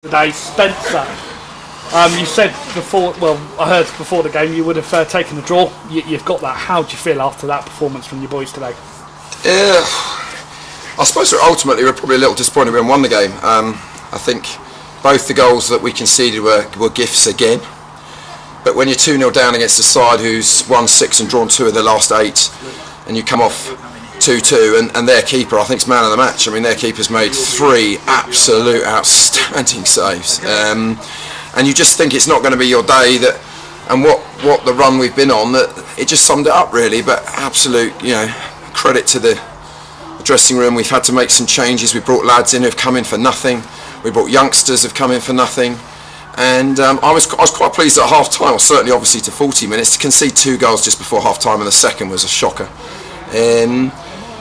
Today, Spencer. You said before, well, I heard before the game you would have taken the draw. You've got that. How do you feel after that performance from your boys today? Yeah, I suppose ultimately we're probably a little disappointed we won the game. I think both the goals that we conceded were gifts again. But when you're 2-0 down against a side who's won 6 and drawn 2 of their last 8, and you come off 2-2, and their keeper, I think, is man of the match. I mean, their keeper's made 3 absolute outstanding saves. And you just think it's not going to be your day, that, and what the run we've been on, that it just summed it up really. But absolute, credit to the dressing room. We've had to make some changes. We brought lads in who've come in for nothing. We brought youngsters who've come in for nothing. And I was quite pleased at half time, or certainly obviously to 40 minutes, to concede 2 goals just before half time, and the second was a shocker.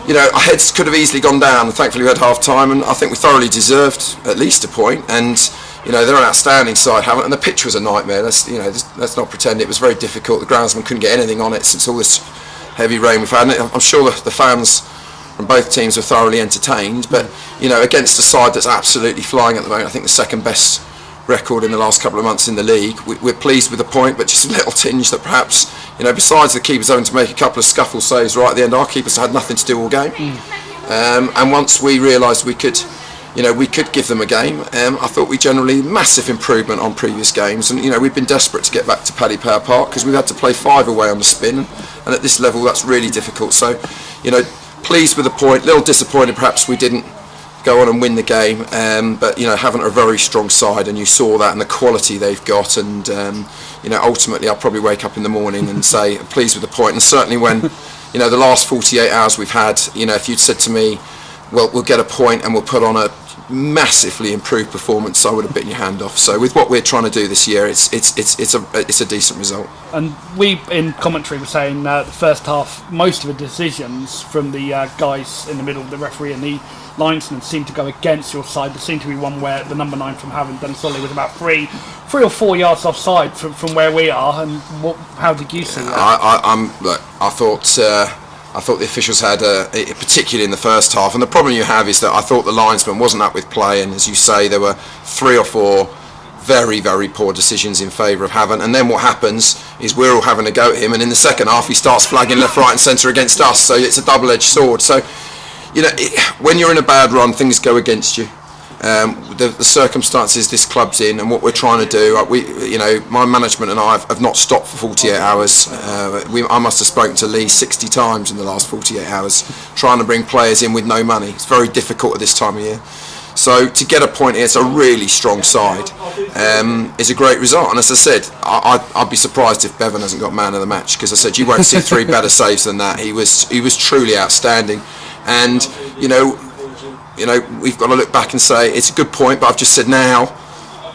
Our heads could have easily gone down, and thankfully we had half time, and I think we thoroughly deserved at least a point. And they're an outstanding side, haven't, and the pitch was a nightmare. Let's not pretend it was very difficult. The groundsman couldn't get anything on it since all this heavy rain we've had. And I'm sure the fans from both teams were thoroughly entertained, but against a side that's absolutely flying at the moment, I think the second best record in the last couple of months in the league. We're pleased with the point, but just a little tinge that perhaps, besides the keepers having to make a couple of scuffle saves right at the end, our keepers had nothing to do all game. And once we realised we could give them a game, I thought we generally massive improvement on previous games, and we've been desperate to get back to Paddy Power Park because we've had to play 5 away on the spin, and at this level that's really difficult. So pleased with the point, a little disappointed perhaps we didn't go on and win the game, but having a very strong side, and you saw that and the quality they've got, and ultimately I'll probably wake up in the morning and say pleased with the point. And certainly when the last 48 hours we've had, if you'd said to me, well, we'll get a point and we'll put on a massively improved performance, I would have bitten your hand off. So with what we're trying to do this year, it's a decent result. And we in commentary were saying the first half, most of the decisions from the guys in the middle, the referee and the linesman, seemed to go against your side. There seemed to be one where the number 9 from Havant, Solly, was about 3 or 4 yards offside from where we are. And how did you see that? I thought the officials had, particularly in the first half, and the problem you have is that I thought the linesman wasn't up with play, and as you say, there were 3 or 4 very, very poor decisions in favour of Havant, and then what happens is we're all having a go at him, and in the second half he starts flagging left, right and centre against us, so it's a double-edged sword. So when you're in a bad run, things go against you. The circumstances this club's in, and what we're trying to do, my management and I have not stopped for 48 hours. I must have spoken to Lee 60 times in the last 48 hours, trying to bring players in with no money. It's very difficult at this time of year. So to get a point here, it's a really strong side. It's a great result, and as I said, I'd be surprised if Bevan hasn't got man of the match, because I said you won't see 3 better saves than that. He was truly outstanding, and we've got to look back and say it's a good point, but I've just said now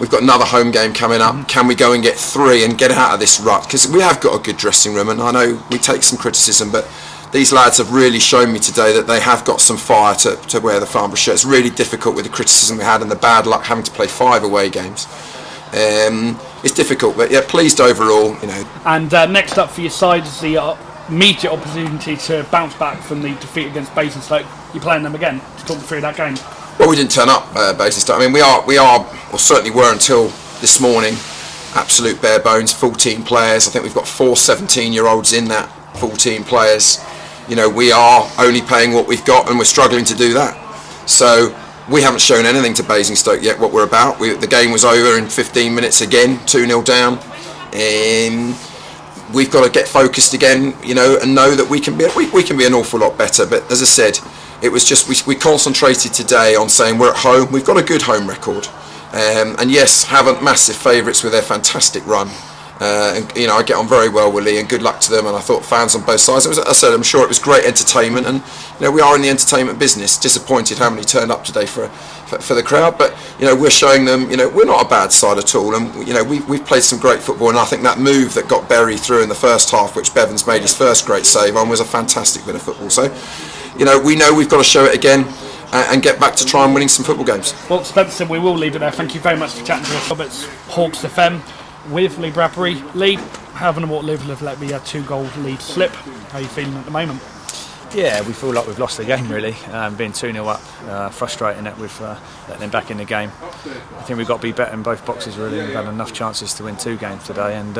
we've got another home game coming up. Can we go and get 3 and get out of this rut? Because we have got a good dressing room, and I know we take some criticism, but these lads have really shown me today that they have got some fire to wear the Farnborough shirt. It's really difficult with the criticism we had and the bad luck having to play 5 away games. It's difficult, but yeah, pleased overall. And next up for your side is the immediate opportunity to bounce back from the defeat against Basingstoke. You're playing them again. To talk me through that game. Well, we didn't turn up Basingstoke. I mean, we are, or certainly were until this morning, absolute bare bones. 14 players. I think we've got 4 17-year-olds in that 14 players. We are only paying what we've got, and we're struggling to do that. So we haven't shown anything to Basingstoke yet what we're about. The game was over in 15 minutes again, 2-0 down. We've got to get focused again, and know that we can be an awful lot better. But as I said, it was just we concentrated today on saying we're at home. We've got a good home record, and yes, Havant massive favourites with their fantastic run. And I get on very well with Lee, and good luck to them. And I thought fans on both sides. As I said, I'm sure it was great entertainment, and we are in the entertainment business. Disappointed how many turned up today for the crowd, but we're showing them we're not a bad side at all, and we've played some great football. And I think that move that got Berry through in the first half, which Bevan's made his first great save on, was a fantastic bit of football. So we know we've got to show it again and get back to try and winning some football games. Well, Spencer, we will leave it there. Thank you very much for chatting to us. Roberts, Hawks FM with Lee Bradbury. Lee, having a what Liverpool have let me a 2-goal lead slip. How are you feeling at the moment? Yeah, we feel like we've lost the game really, being 2-0 up, frustrating that we've let them back in the game. I think we've got to be better in both boxes really. We've had enough chances to win 2 games today and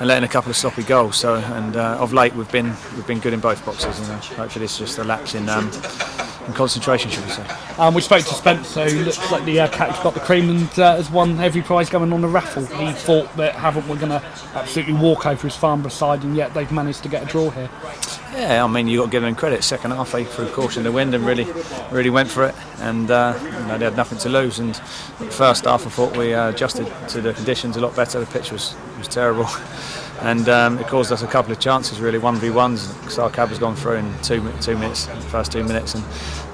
letting a couple of sloppy goals. So of late we've been good in both boxes. Hopefully this is just a lapse in concentration, should we say. We spoke to Spencer, who looks like the cat who's got the cream and has won every prize going on the raffle. He thought that Havant were going to absolutely walk over his Farnborough side, and yet they've managed to get a draw here. Yeah, I mean you've got to give them credit. Second half they threw caution to the wind and really went for it, and they had nothing to lose. And first half I thought we adjusted to the conditions a lot better. The pitch was terrible, and it caused us a couple of chances really, 1v1s. Sarkab has gone through in 2 minutes, the first 2 minutes, and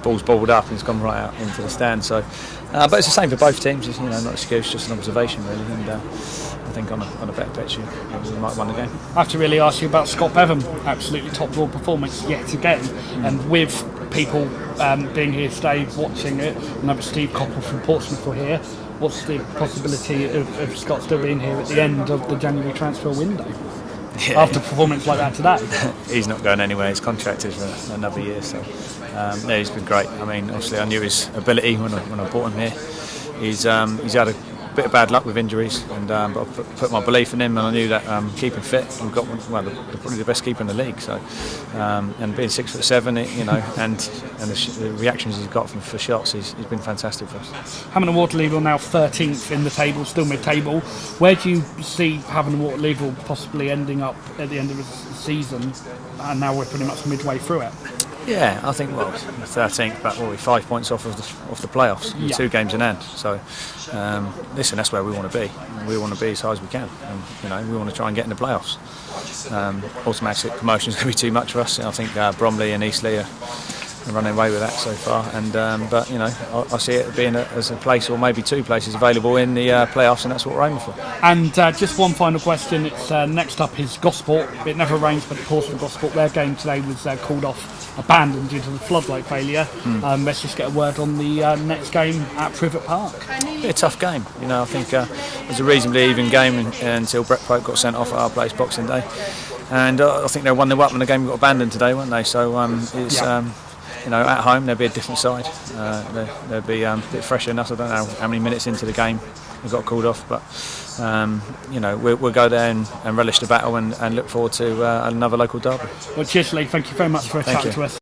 ball's bobbled up and it's gone right out into the stand. So, but it's the same for both teams. It's, not an excuse, just an observation really. And I think on a better pitch, we might have won the game. I have to really ask you about Scott Bevan. Absolutely top draw performance yet again, and with people being here today watching it. I know Steve Coppell from Portsmouth were here. What's the possibility of Scott still being here at the end of the January transfer window? Yeah. After a performance like that today? He's not going anywhere. He's contracted for another year. So yeah, he's been great. I mean, obviously I knew his ability when I brought him here. He's had a bit of bad luck with injuries, and but I put my belief in him, and I knew that keeping fit, we've got probably the best keeper in the league. So and being 6'7", and the reactions he's got for shots, he's been fantastic for us. Havant and Waterloo now 13th in the table, still mid-table. Where do you see Havant and Waterloo possibly ending up at the end of the season? And now we're pretty much midway through it. Yeah, I think 13th, but we're 5 points off the playoffs, with 2 games in hand. So, listen, that's where we want to be. We want to be as high as we can, and we want to try and get in the playoffs. Automatic promotion is going to be too much for us. I think Bromley and Eastleigh are running away with that so far, and but I see it being as a place or maybe 2 places available in the playoffs, and that's what we're aiming for. And just one final question. It's next up is Gosport. It never rains, but of course for Gosport, their game today was called off, abandoned due to the floodlight failure. Let's just get a word on the next game at Privet Park. A tough game. I think it was a reasonably even game until Brett Pope got sent off at our place Boxing Day, and I think they won the up when the game got abandoned today, weren't they? So it's. At home there'll be a different side. They'll be a bit fresher than us. I don't know how many minutes into the game we got called off, but we'll go there and relish the battle and look forward to another local derby. Well, cheers, Lee. Thank you very much for chatting to us.